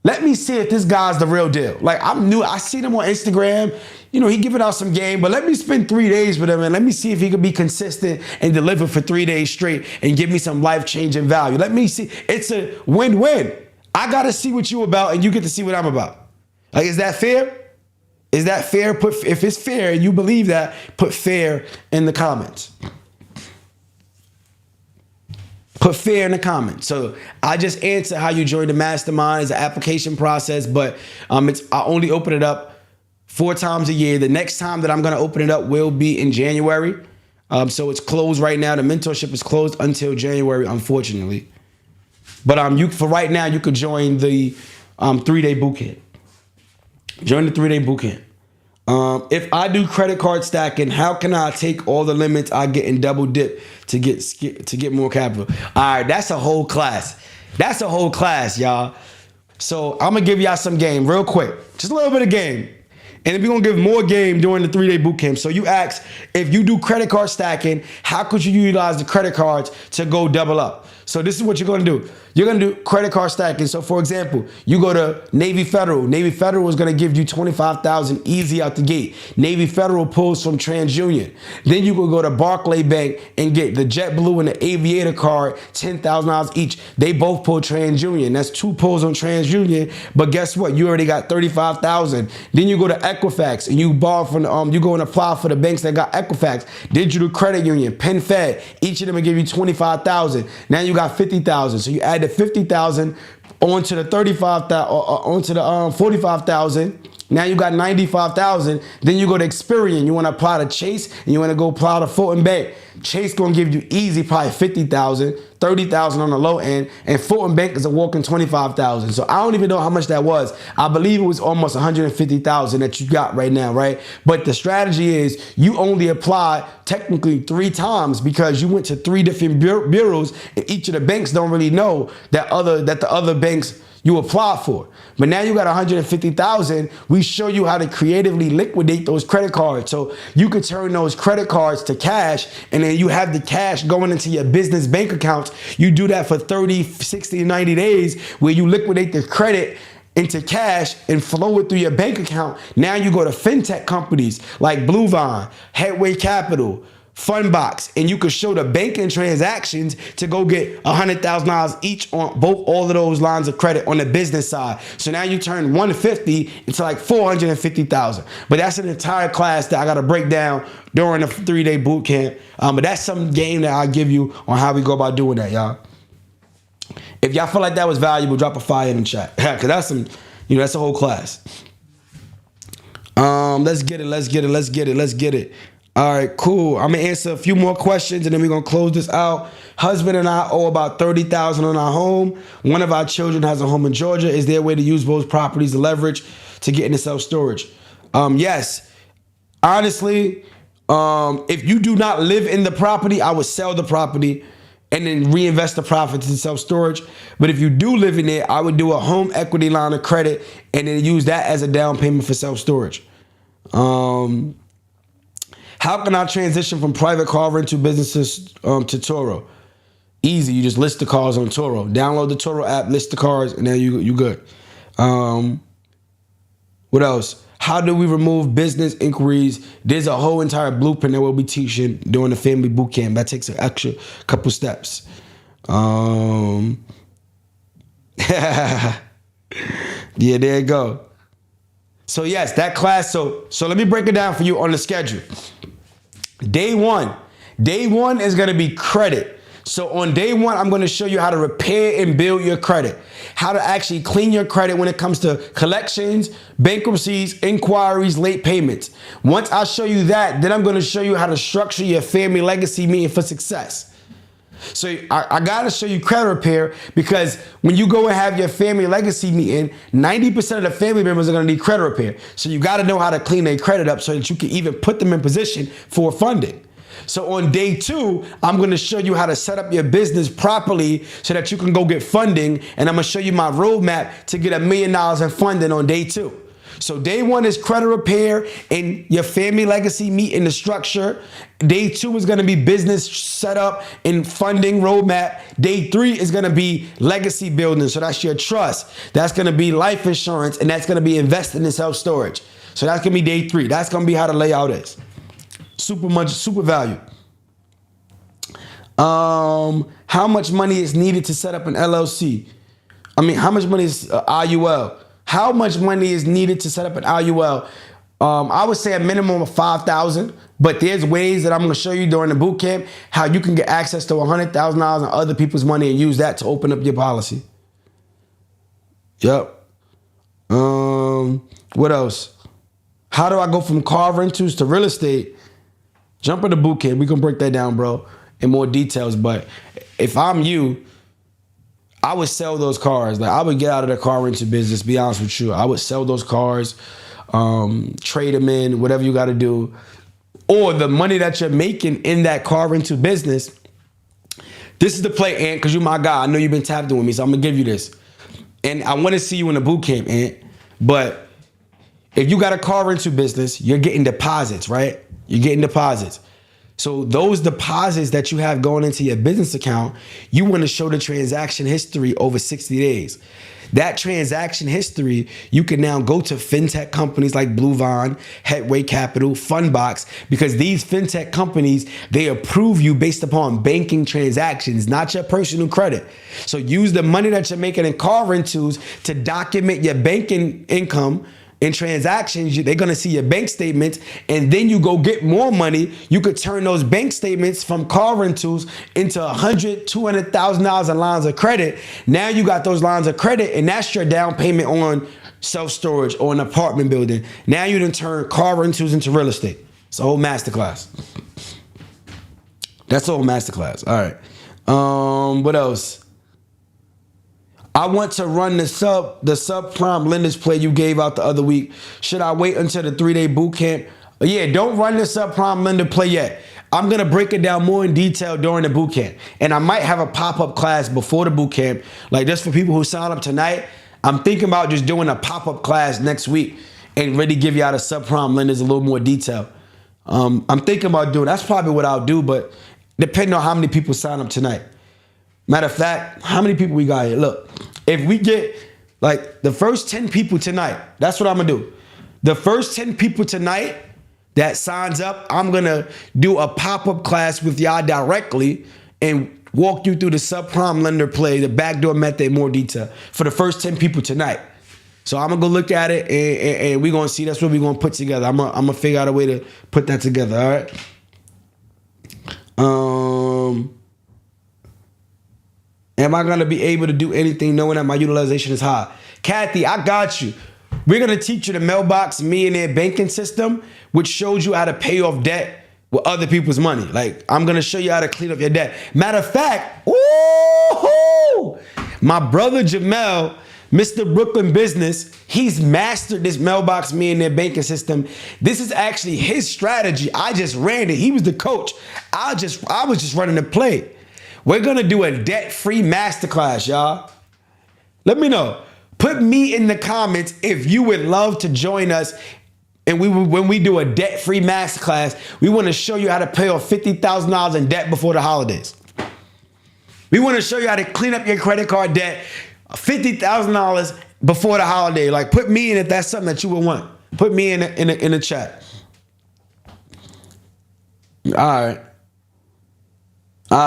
let me see if this guy's the real deal. Like, I'm new. I see him on Instagram. You know, he giving out some game, but let me spend 3 days with him and let me see if he could be consistent and deliver for 3 days straight and give me some life-changing value. Let me see. It's a win-win. I got to see what you about and you get to see what I'm about. Like, is that fair? Is that fair? If it's fair and you believe that, put fair in the comments. Put fair in the comments. So I just answer how you join the mastermind. It's an application process, but I only open it up 4 times a year. The next time that I'm going to open it up will be in January. So it's closed right now. The mentorship is closed until January, unfortunately. But for right now, you could join the 3-day bootcamp. Join the 3-day bootcamp. If I do credit card stacking, how can I take all the limits I get and double dip to get more capital? All right, that's a whole class. That's a whole class, y'all. So I'm gonna give y'all some game real quick, just a little bit of game. And then we're gonna give more game during the 3-day bootcamp. So you ask, if you do credit card stacking, how could you utilize the credit cards to go double up? So this is what you're gonna do. You're gonna do credit card stacking. So for example, you go to Navy Federal. Navy Federal is gonna give you $25,000 easy out the gate. Navy Federal pulls from TransUnion. Then you can go to Barclay Bank and get the JetBlue and the Aviator card, $10,000 each. They both pull TransUnion. That's 2 pulls on TransUnion. But guess what? You already got $35,000. Then you go to Equifax and you borrow from you go and apply for the banks that got Equifax. Digital Credit Union, PenFed. Each of them will give you $25,000. Now you got $50,000. So you add the $50,000 onto the $35,000 onto the $45,000. Now you got $95,000. Then you go to Experian. You want to apply to Chase and you want to go apply to Fulton Bank. Chase gonna give you easy probably $50,000, $30,000 on the low end, and Fulton Bank is a walking $25,000. So I don't even know how much that was. I believe it was almost $150,000 that you got right now, right? But the strategy is you only apply technically 3 times because you went to 3 different bureaus, and each of the banks don't really know that the other banks you apply for. But now you got $150,000. We show you how to creatively liquidate those credit cards. So you could turn those credit cards to cash, and then you have the cash going into your business bank accounts. You do that for 30, 60, 90 days where you liquidate the credit into cash and flow it through your bank account. Now you go to fintech companies like Bluevine, Headway Capital, Fundbox, and you could show the banking transactions to go get $100,000 each on all of those lines of credit on the business side. So now you turn 150 into like 450,000. But that's an entire class that I got to break down during the 3-day boot camp. But that's some game that I'll give you on how we go about doing that, y'all. If y'all feel like that was valuable, drop a fire in the chat. Cause that's some, that's a whole class. Let's get it. All right, cool. I'm gonna answer a few more questions and then we're gonna close this out. Husband and I owe about $30,000 on our home. One of our children has a home in Georgia. Is there a way to use both properties to leverage to get into self-storage? Yes. Honestly, if you do not live in the property, I would sell the property and then reinvest the profits in self-storage. But if you do live in there, I would do a home equity line of credit and then use that as a down payment for self-storage. How can I transition from private car rental businesses to Turo? Easy. You just list the cars on Turo. Download the Turo app, list the cars, and then you good. What else? How do we remove business inquiries? There's a whole entire blueprint that we'll be teaching during the family boot camp. That takes an extra couple steps. Yeah, there you go. So yes, that class. So let me break it down for you on the schedule. Day one is going to be credit. So on day 1, I'm going to show you how to repair and build your credit, how to actually clean your credit when it comes to collections, bankruptcies, inquiries, late payments. Once I show you that, then I'm going to show you how to structure your family legacy meeting for success. So I gotta show you credit repair, because when you go and have your family legacy meeting, 90% of the family members are gonna need credit repair. So you gotta know how to clean their credit up so that you can even put them in position for funding. So on day 2, I'm gonna show you how to set up your business properly so that you can go get funding, and I'm gonna show you my roadmap to get $1 million in funding on day 2. So day 1 is credit repair and your family legacy meeting, the structure. Day 2 is gonna be business setup and funding roadmap. Day 3 is gonna be legacy building. So that's your trust. That's gonna be life insurance, and that's gonna be investing in self-storage. So that's gonna be day 3. That's gonna be how the layout is. Super value. How much money is needed to set up an LLC? I mean, how much money is IUL? How much money is needed to set up an IUL? I would say a minimum of $5,000, but there's ways that I'm going to show you during the boot camp how you can get access to $100,000 in other people's money and use that to open up your policy. Yep. What else? How do I go from car rentals to real estate? Jump in the boot camp. We can break that down, bro, in more details. But if I'm you, I would sell those cars. Like, I would get out of the car rental business, be honest with you. I would sell those cars, trade them in, whatever you got to do. Or the money that you're making in that car rental business. This is the play, Ant, because you're my guy. I know you've been tapped in with me, so I'm going to give you this. And I want to see you in the boot camp, Ant. But if you got a car rental business, you're getting deposits, right? You're getting deposits. So those deposits that you have going into your business account, you want to show the transaction history over 60 days. That transaction history, you can now go to fintech companies like Bluevine, Headway Capital, Fundbox, because these fintech companies, they approve you based upon banking transactions, not your personal credit. So use the money that you're making in car rentals to document your banking income. In transactions, they're going to see your bank statements, and then you go get more money. You could turn those bank statements from car rentals into $100,000, $200,000 in lines of credit. Now you got those lines of credit, and that's your down payment on self-storage or an apartment building. Now you done turn car rentals into real estate. It's a whole masterclass. That's a whole masterclass. All right. What else? I want to run the subprime lenders play you gave out the other week. Should I wait until the 3-day boot camp? Yeah, don't run the subprime lender play yet. I'm going to break it down more in detail during the boot camp. And I might have a pop-up class before the boot camp. Like, just for people who sign up tonight, I'm thinking about just doing a pop-up class next week and really give y'all the subprime lenders a little more detail. I'm thinking about doing, that's probably what I'll do, but depending on how many people sign up tonight. Matter of fact, how many people we got here? Look, if we get like the first 10 people tonight, that's what I'm gonna do. The first 10 people tonight that signs up, I'm gonna do a pop-up class with y'all directly and walk you through the subprime lender play, the backdoor method in more detail for the first 10 people tonight. So I'm gonna go look at it and we're gonna see, that's what we're gonna put together. I'm gonna figure out a way to put that together, all right? Am I going to be able to do anything knowing that my utilization is high? Kathy, I got you. We're going to teach you the Mailbox Millionaire banking system, which shows you how to pay off debt with other people's money. Like, I'm going to show you how to clean up your debt. Matter of fact, ooh, my brother Jamel, Mr. Brooklyn Business, he's mastered this Mailbox Millionaire banking system. This is actually his strategy. I just ran it. He was the coach. I was just running the play. We're going to do a debt-free masterclass, y'all. Let me know. Put me in the comments if you would love to join us. And when we do a debt-free masterclass, we want to show you how to pay off $50,000 in debt before the holidays. We want to show you how to clean up your credit card debt, $50,000 before the holiday. Like, put me in if that's something that you would want. Put me in the chat. All right. All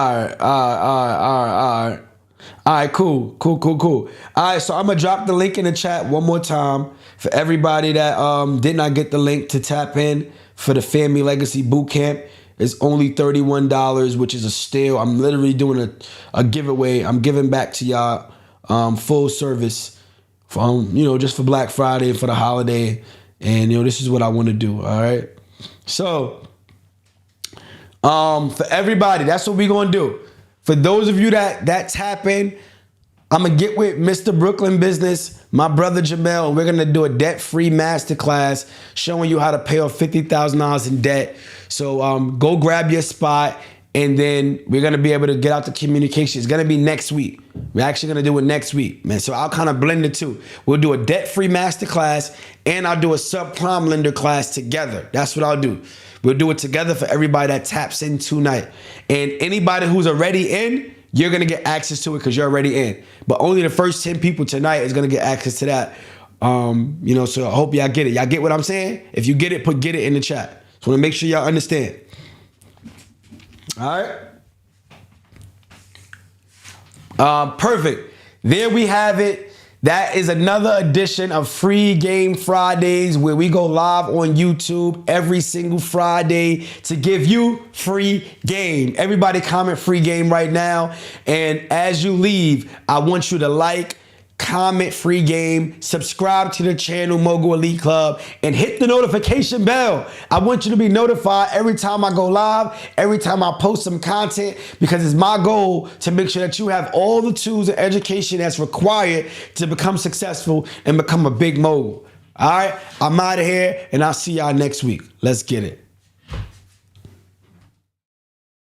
right, cool. All right, so I'm going to drop the link in the chat one more time for everybody that did not get the link to tap in for the Family Legacy Bootcamp. It's only $31, which is a steal. I'm literally doing a giveaway. I'm giving back to y'all full service from, just for Black Friday and for the holiday. And, this is what I want to do, all right? So, for everybody, that's what we're going to do. For those of you that tap in, I'm going to get with Mr. Brooklyn Business, my brother Jamel, and we're going to do a debt-free masterclass showing you how to pay off $50,000 in debt. So go grab your spot, and then we're going to be able to get out the communication. It's going to be next week. We're actually going to do it next week, man. So I'll kind of blend the two. We'll do a debt-free masterclass, and I'll do a subprime lender class together. That's what I'll do. We'll do it together for everybody that taps in tonight. And anybody who's already in, you're going to get access to it because you're already in. But only the first 10 people tonight is going to get access to that. So I hope y'all get it. Y'all get what I'm saying? If you get it, put get it in the chat. So I want to make sure y'all understand. All right. Perfect. There we have it. That is another edition of Free Game Fridays, where we go live on YouTube every single Friday to give you free game. Everybody comment free game right now. And as you leave, I want you to like, comment free game, subscribe to the channel Mogul Elite Club, and hit the notification bell. I want you to be notified every time I go live, every time I post some content, because it's my goal to make sure that you have all the tools and education that's required to become successful and become a big mogul. All right, I'm out of here, and I'll see y'all next week. Let's get it.